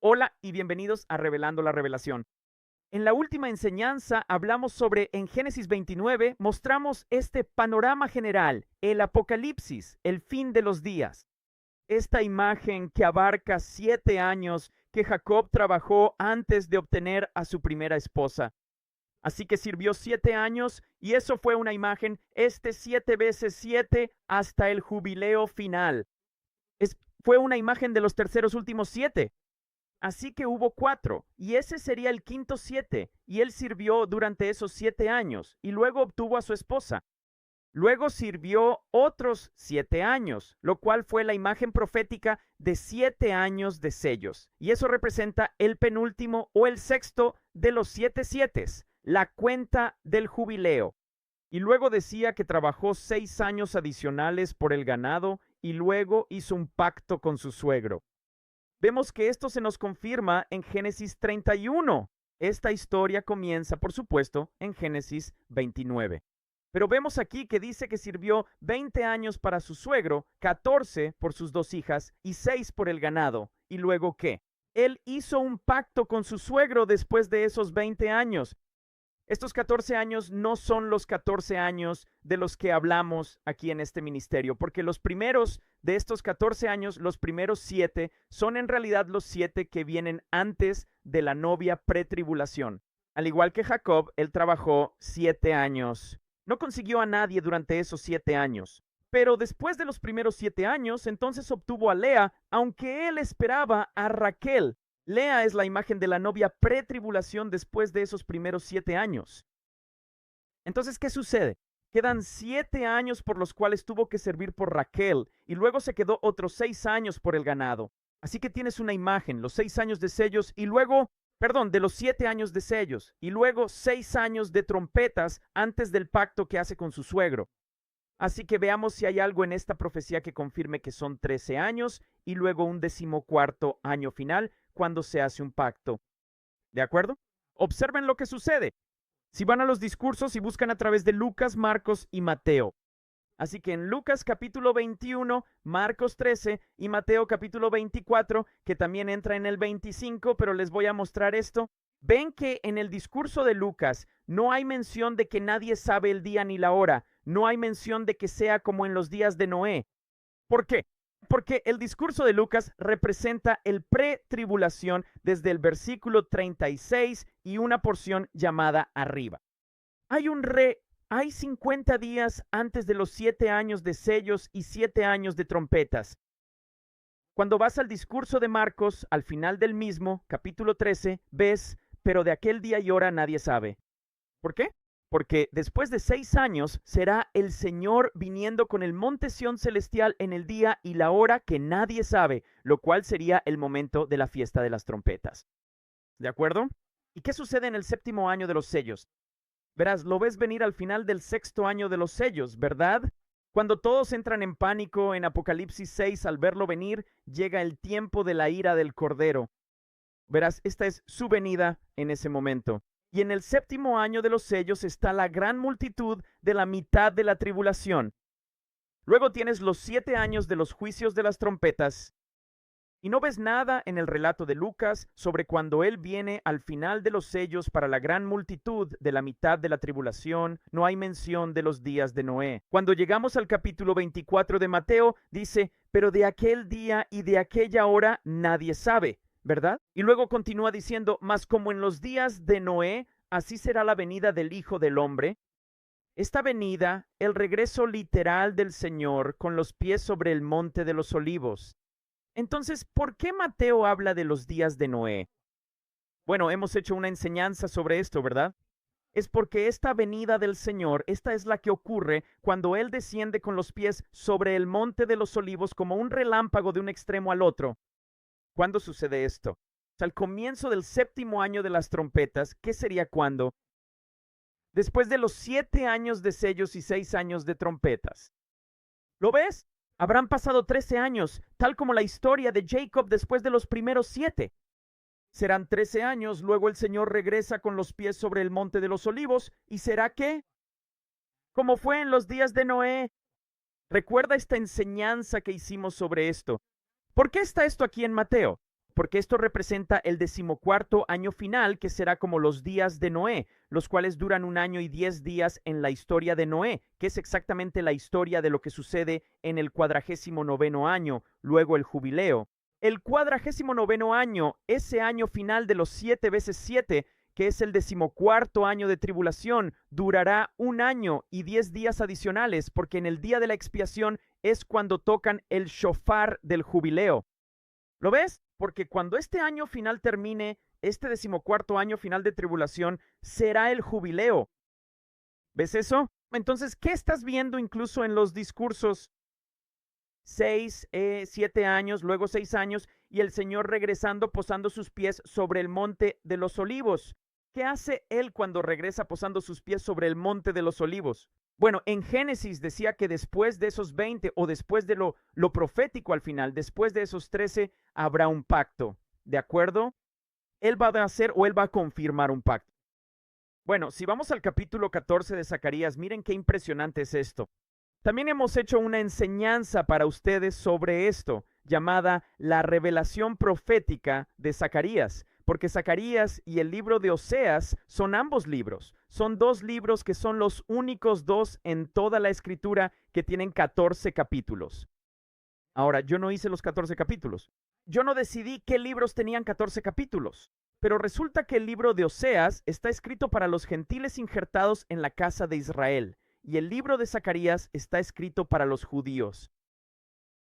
Hola y bienvenidos a Revelando la Revelación. En la última enseñanza hablamos sobre, en Génesis 29, mostramos este panorama general, el Apocalipsis, el fin de los días. Esta imagen que abarca 7 años que Jacob trabajó antes de obtener a su primera esposa. Así que sirvió 7 años y eso fue una imagen, 7 veces 7 hasta el jubileo final. Fue una imagen de los terceros últimos 7. Así que hubo 4, y ese sería el quinto 7, y él sirvió durante esos 7 años, y luego obtuvo a su esposa. Luego sirvió otros 7 años, lo cual fue la imagen profética de 7 años de sellos. Y eso representa el penúltimo o el sexto de los 7 sietes, la cuenta del jubileo. Y luego decía que trabajó 6 años adicionales por el ganado y luego hizo un pacto con su suegro. Vemos que esto se nos confirma en Génesis 31. Esta historia comienza, por supuesto, en Génesis 29. Pero vemos aquí que dice que sirvió 20 años para su suegro, 14 por sus 2 hijas y 6 por el ganado. ¿Y luego qué? Él hizo un pacto con su suegro después de esos 20 años. Estos 14 años no son los 14 años de los que hablamos aquí en este ministerio, porque los primeros de estos 14 años, los primeros 7, son en realidad los 7 que vienen antes de la novia pretribulación. Al igual que Jacob, él trabajó 7 años. No consiguió a nadie durante esos 7 años. Pero después de los primeros 7 años, entonces obtuvo a Lea, aunque él esperaba a Raquel. Lea es la imagen de la novia pretribulación después de esos primeros 7 años. Entonces, ¿qué sucede? Quedan 7 años por los cuales tuvo que servir por Raquel y luego se quedó otros 6 años por el ganado. Así que tienes una imagen, los 6 años de sellos y luego, de los 7 años de sellos y luego 6 años de trompetas antes del pacto que hace con su suegro. Así que veamos si hay algo en esta profecía que confirme que son 13 años y luego un 14º año final cuando se hace un pacto. ¿De acuerdo? Observen lo que sucede. Si van a los discursos y buscan a través de Lucas, Marcos y Mateo. Así que en Lucas capítulo 21, Marcos 13 y Mateo capítulo 24, que también entra en el 25, pero les voy a mostrar esto. Ven que en el discurso de Lucas no hay mención de que nadie sabe el día ni la hora. No hay mención de que sea como en los días de Noé. ¿Por qué? Porque el discurso de Lucas representa el pretribulación desde el versículo 36 y una porción llamada arriba. Hay 50 días antes de los 7 años de sellos y 7 años de trompetas. Cuando vas al discurso de Marcos, al final del mismo, capítulo 13, ves, pero de aquel día y hora nadie sabe. ¿Por qué? Porque después de 6 años será el Señor viniendo con el monte Sión celestial en el día y la hora que nadie sabe, lo cual sería el momento de la fiesta de las trompetas. ¿De acuerdo? ¿Y qué sucede en el 7º año de los sellos? Verás, lo ves venir al final del 6º año de los sellos, ¿verdad? Cuando todos entran en pánico en Apocalipsis 6 al verlo venir, llega el tiempo de la ira del Cordero. Verás, esta es su venida en ese momento. Y en el 7º año de los sellos está la gran multitud de la mitad de la tribulación. Luego tienes los 7 años de los juicios de las trompetas. Y no ves nada en el relato de Lucas sobre cuando él viene al final de los sellos para la gran multitud de la mitad de la tribulación. No hay mención de los días de Noé. Cuando llegamos al capítulo 24 de Mateo, dice, pero de aquel día y de aquella hora nadie sabe, ¿verdad? Y luego continúa diciendo, mas como en los días de Noé, así será la venida del Hijo del Hombre. Esta venida, el regreso literal del Señor con los pies sobre el monte de los olivos. Entonces, ¿por qué Mateo habla de los días de Noé? Bueno, hemos hecho una enseñanza sobre esto, ¿verdad? Es porque esta venida del Señor, esta es la que ocurre cuando Él desciende con los pies sobre el monte de los olivos como un relámpago de un extremo al otro. ¿Cuándo sucede esto? Al comienzo del 7º año de las trompetas, ¿qué sería cuándo? Después de los 7 años de sellos y 6 años de trompetas. ¿Lo ves? Habrán pasado 13 años, tal como la historia de Jacob después de los primeros 7. Serán 13 años, luego el Señor regresa con los pies sobre el monte de los olivos, ¿y será qué? Como fue en los días de Noé. Recuerda esta enseñanza que hicimos sobre esto. ¿Por qué está esto aquí en Mateo? porque esto representa el 14º año final, que será como los días de Noé, los cuales duran 1 año y 10 días en la historia de Noé, que es exactamente la historia de lo que sucede en el 49º año, luego el jubileo. El 49º año, ese año final de los 7 veces 7, que es el 14º año de tribulación, durará 1 año y 10 días adicionales, porque en el día de la expiación es cuando tocan el shofar del jubileo. ¿Lo ves? Porque cuando este año final termine, este 14º año final de tribulación, será el jubileo. ¿Ves eso? Entonces, ¿qué estás viendo incluso en los discursos? 6, 7 años, luego 6 años, y el Señor regresando, posando sus pies sobre el monte de los olivos. ¿Qué hace Él cuando regresa posando sus pies sobre el monte de los olivos? Bueno, en Génesis decía que después de esos 20 o después de lo profético al final, después de esos 13, habrá un pacto. ¿De acuerdo? Él va a hacer o Él va a confirmar un pacto. Bueno, si vamos al capítulo 14 de Zacarías, miren qué impresionante es esto. También hemos hecho una enseñanza para ustedes sobre esto, llamada la revelación profética de Zacarías, porque Zacarías y el libro de Oseas son ambos libros. Son 2 libros que son los únicos 2 en toda la escritura que tienen 14 capítulos. Ahora, yo no hice los 14 capítulos. Yo no decidí qué libros tenían 14 capítulos. Pero resulta que el libro de Oseas está escrito para los gentiles injertados en la casa de Israel, y el libro de Zacarías está escrito para los judíos.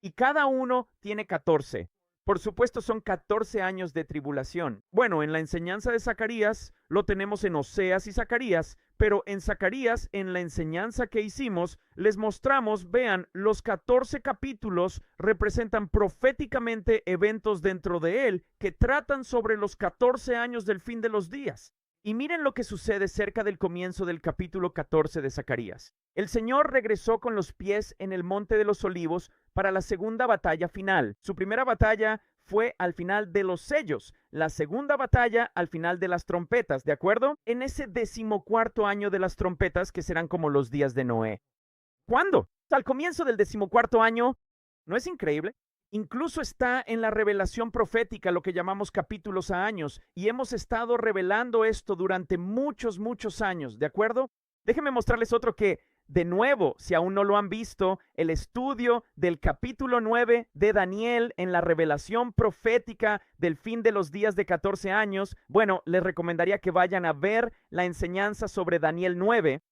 Y cada uno tiene 14. Por supuesto, son 14 años de tribulación. Bueno, en la enseñanza de Zacarías lo tenemos en Oseas y Zacarías, pero en Zacarías, en la enseñanza que hicimos, les mostramos, vean, los 14 capítulos representan proféticamente eventos dentro de él que tratan sobre los 14 años del fin de los días. Y miren lo que sucede cerca del comienzo del capítulo 14 de Zacarías. El Señor regresó con los pies en el monte de los olivos para la segunda batalla final. Su primera batalla fue al final de los sellos, la segunda batalla al final de las trompetas, ¿de acuerdo? En ese 14º año de las trompetas, que serán como los días de Noé. ¿Cuándo? Al comienzo del 14º año. ¿No es increíble? Incluso está en la revelación profética, lo que llamamos capítulos a años, y hemos estado revelando esto durante muchos, muchos años, ¿de acuerdo? Déjenme mostrarles otro que, de nuevo, si aún no lo han visto, el estudio del capítulo 9 de Daniel en la revelación profética del fin de los días de 14 años, bueno, les recomendaría que vayan a ver la enseñanza sobre Daniel 9,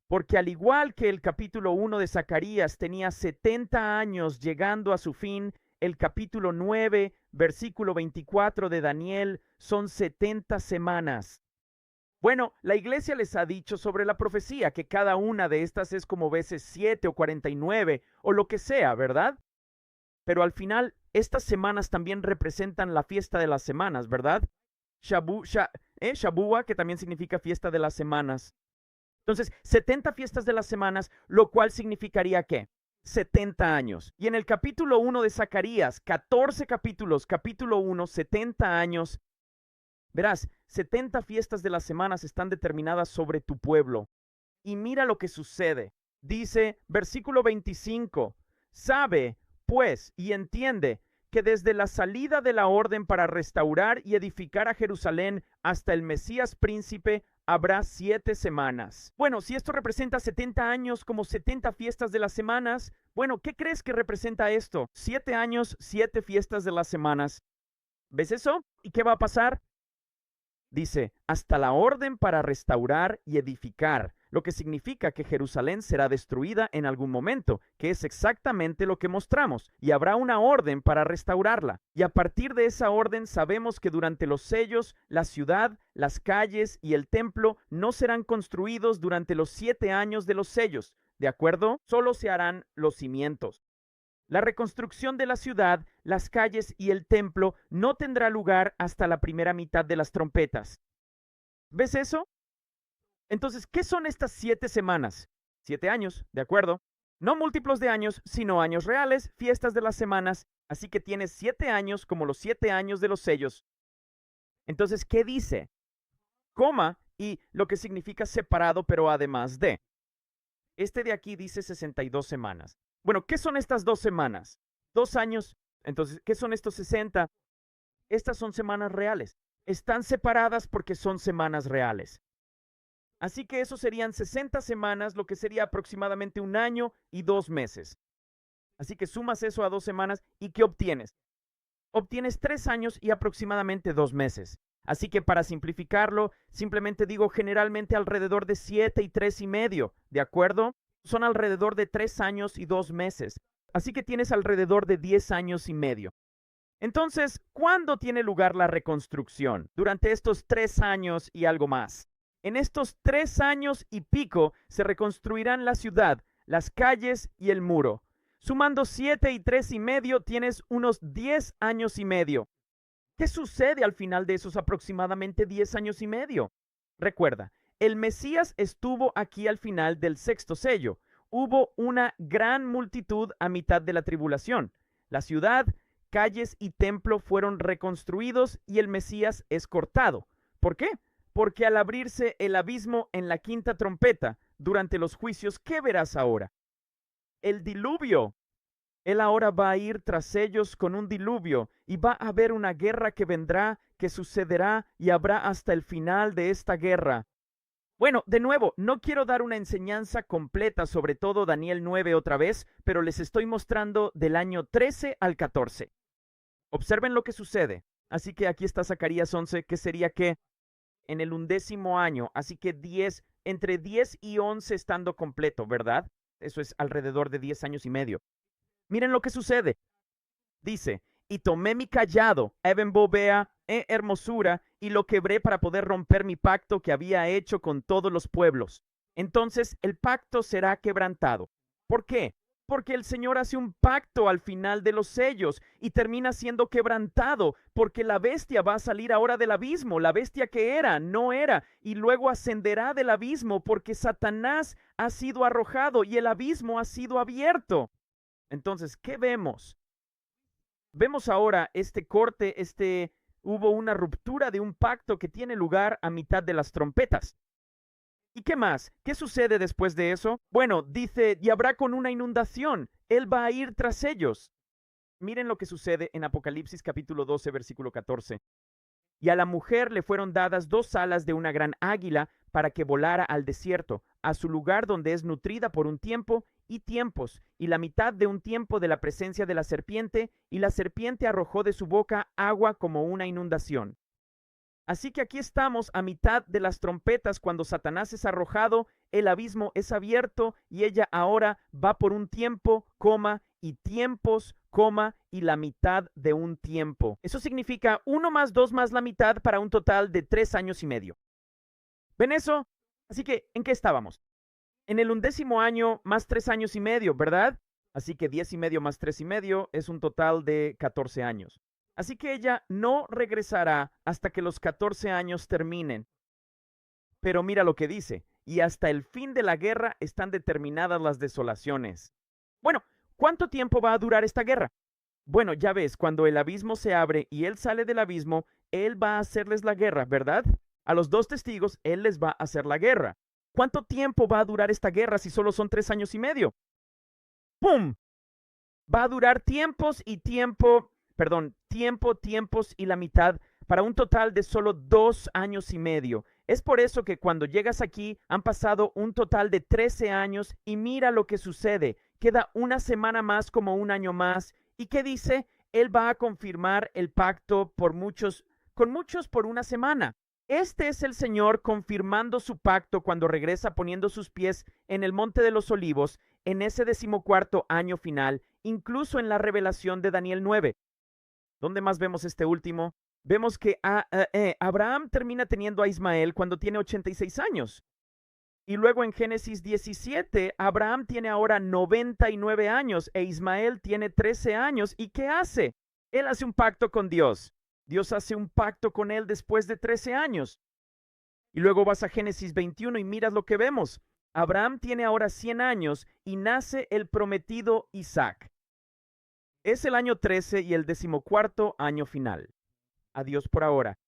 porque al igual que el capítulo 1 de Zacarías tenía 70 años llegando a su fin, el capítulo 9, versículo 24 de Daniel son 70 semanas. Bueno, la iglesia les ha dicho sobre la profecía que cada una de estas es como veces 7 o 49 o lo que sea, ¿verdad? Pero al final, estas semanas también representan la fiesta de las semanas, ¿verdad? Shabua, que también significa fiesta de las semanas. Entonces, 70 fiestas de las semanas, lo cual significaría ¿qué? 70 años. Y en el capítulo 1 de Zacarías, 14 capítulos, capítulo 1, 70 años. Verás, 70 fiestas de las semanas están determinadas sobre tu pueblo. Y mira lo que sucede. Dice, versículo 25, sabe, pues, y entiende que desde la salida de la orden para restaurar y edificar a Jerusalén hasta el Mesías príncipe, habrá 7 semanas. Bueno, si esto representa 70 años como 70 fiestas de las semanas, bueno, ¿qué crees que representa esto? 7 años, 7 fiestas de las semanas. ¿Ves eso? ¿Y qué va a pasar? Dice, hasta la orden para restaurar y edificar, lo que significa que Jerusalén será destruida en algún momento, que es exactamente lo que mostramos, y habrá una orden para restaurarla. Y a partir de esa orden sabemos que durante los sellos, la ciudad, las calles y el templo no serán construidos durante los 7 años de los sellos, ¿de acuerdo? Solo se harán los cimientos. La reconstrucción de la ciudad, las calles y el templo no tendrá lugar hasta la primera mitad de las trompetas. ¿Ves eso? Entonces, ¿qué son estas 7 semanas? 7 años, ¿de acuerdo? No múltiplos de años, sino años reales, fiestas de las semanas. Así que tienes 7 años como los 7 años de los sellos. Entonces, ¿qué dice? Coma y lo que significa separado, pero además de. Este de aquí dice 62 semanas. Bueno, ¿qué son estas 2 semanas? 2 años. Entonces, ¿qué son estos 60? Estas son semanas reales. Están separadas porque son semanas reales. Así que eso serían 60 semanas, lo que sería aproximadamente 1 año y 2 meses. Así que sumas eso a 2 semanas y ¿qué obtienes? Obtienes 3 años y aproximadamente 2 meses. Así que para simplificarlo, simplemente digo generalmente alrededor de 7 y 3 y medio, ¿de acuerdo? Son alrededor de 3 años y 2 meses. Así que tienes alrededor de 10 años y medio. Entonces, ¿cuándo tiene lugar la reconstrucción? Durante estos 3 años y algo más. En estos 3 años y pico se reconstruirán la ciudad, las calles y el muro. Sumando 7 y 3 y medio, tienes unos 10 años y medio. ¿Qué sucede al final de esos aproximadamente 10 años y medio? Recuerda, el Mesías estuvo aquí al final del sexto sello. Hubo una gran multitud a mitad de la tribulación. La ciudad, calles y templo fueron reconstruidos y el Mesías es cortado. ¿Por qué? Porque al abrirse el abismo en la quinta trompeta, durante los juicios, ¿qué verás ahora? El diluvio. Él ahora va a ir tras ellos con un diluvio y va a haber una guerra que vendrá, que sucederá y habrá hasta el final de esta guerra. Bueno, de nuevo, no quiero dar una enseñanza completa sobre todo Daniel 9 otra vez, pero les estoy mostrando del año 13 al 14. Observen lo que sucede. Así que aquí está Zacarías 11, que sería que en el 11º año, así que entre 10 y 11 estando completo, ¿verdad? Eso es alrededor de 10 años y medio. Miren lo que sucede. Dice, y tomé mi callado, Bovea, hermosura, y lo quebré para poder romper mi pacto que había hecho con todos los pueblos. Entonces el pacto será quebrantado. ¿Por qué? Porque el Señor hace un pacto al final de los sellos y termina siendo quebrantado, porque la bestia va a salir ahora del abismo, la bestia que era, no era, y luego ascenderá del abismo porque Satanás ha sido arrojado y el abismo ha sido abierto. Entonces, ¿qué vemos? Vemos ahora este corte, hubo una ruptura de un pacto que tiene lugar a mitad de las trompetas. ¿Y qué más? ¿Qué sucede después de eso? Bueno, dice, y habrá con una inundación. Él va a ir tras ellos. Miren lo que sucede en Apocalipsis capítulo 12, versículo 14. Y a la mujer le fueron dadas 2 alas de una gran águila para que volara al desierto, a su lugar donde es nutrida por un tiempo y tiempos, y la mitad de un tiempo de la presencia de la serpiente, y la serpiente arrojó de su boca agua como una inundación. Así que aquí estamos a mitad de las trompetas cuando Satanás es arrojado, el abismo es abierto y ella ahora va por un tiempo, y tiempos, y la mitad de un tiempo. Eso significa 1 más 2 más la mitad para un total de 3 años y medio. ¿Ven eso? Así que, ¿en qué estábamos? En el 11º año más 3 años y medio, ¿verdad? Así que 10 y medio más 3 y medio es un total de 14 años. Así que ella no regresará hasta que los 14 años terminen. Pero mira lo que dice, y hasta el fin de la guerra están determinadas las desolaciones. Bueno, ¿cuánto tiempo va a durar esta guerra? Bueno, ya ves, cuando el abismo se abre y él sale del abismo, él va a hacerles la guerra, ¿verdad? A los 2 testigos, él les va a hacer la guerra. ¿Cuánto tiempo va a durar esta guerra si solo son 3 años y medio? ¡Pum! Va a durar tiempos, tiempos y la mitad para un total de solo 2 años y medio. Es por eso que cuando llegas aquí han pasado un total de 13 años y mira lo que sucede. Queda una semana más como un año más. ¿Y qué dice? Él va a confirmar el pacto con muchos por una semana. Este es el Señor confirmando su pacto cuando regresa poniendo sus pies en el Monte de los Olivos en ese 14º año final, incluso en la revelación de Daniel 9. ¿Dónde más vemos este último? Vemos que Abraham termina teniendo a Ismael cuando tiene 86 años. Y luego en Génesis 17, Abraham tiene ahora 99 años e Ismael tiene 13 años. ¿Y qué hace? Él hace un pacto con Dios. Dios hace un pacto con él después de 13 años. Y luego vas a Génesis 21 y miras lo que vemos. Abraham tiene ahora 100 años y nace el prometido Isaac. Es el año 13 y el 14º año final. Adiós por ahora.